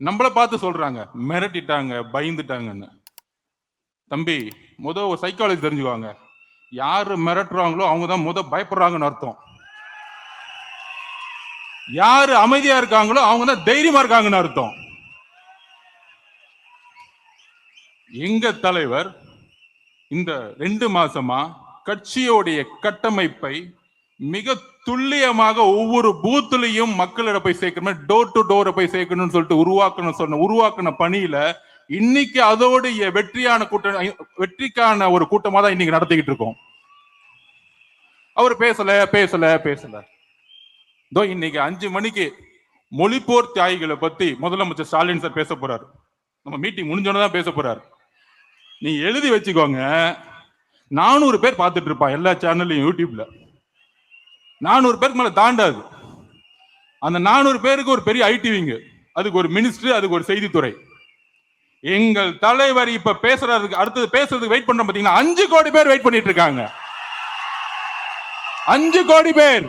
நம்மள பார்த்து சொல்றாங்க, மிரட்டிட்டாங்க, பயந்துட்டாங்கன்னு. தம்பி, ஒரு சைக்காலஜி தெரிஞ்சுக்குவாங்க. யாரு மிரட்டுறாங்களோ அவங்க தான் பயப்படுறாங்கன்னு அர்த்தம். யாரு அமைதியா இருக்காங்களோ அவங்க தான் தைரியமா இருக்காங்கன்னு அர்த்தம். எங்க தலைவர் இந்த 2 மாசமா கட்சியோடைய கட்டமைப்பை மிக துல்லியமாக ஒவ்வொரு பூத்துலையும் மக்களிடம் போய் சேர்க்கணும், டோர் டு டோரை போய் சேர்க்கணும்னு சொல்லிட்டு உருவாக்கின பணியில இன்னைக்கு அதோடைய வெற்றிக்கான ஒரு கூட்டமா தான் இன்னைக்கு நடத்திக்கிட்டு இருக்கோம். அவர் பேசல. இன்னைக்கு 5 மணிக்கு மொழிப்போர் தியாகிகளை பத்தி முதலமைச்சர் ஸ்டாலின் சார் பேச போறாரு. நம்ம மீட்டிங் முடிஞ்சோன்னு பேச போறாரு. நீ எழுதி வச்சுக்கோங்க, 400 பேர் பார்த்துட்டு இருப்பான் எல்லா சேனல்லையும், யூடியூப்ல 400 பேருக்கு மேல தாண்டாது. அந்த 400 பேருக்கு ஒரு பெரிய ஐடிவிங்க, அதுக்கு ஒரு மினிஸ்டர், அதுக்கு ஒரு செய்தித்துறை. எங்கள் தலைவர் இப்ப பேசுறதுக்கு அடுத்தது பேசுறதுக்கு வெயிட் பண்றோம். பாத்தீங்கன்னா 5 கோடி பேர் வெயிட் பண்ணிட்டு இருக்காங்க. 5 கோடி பேர்.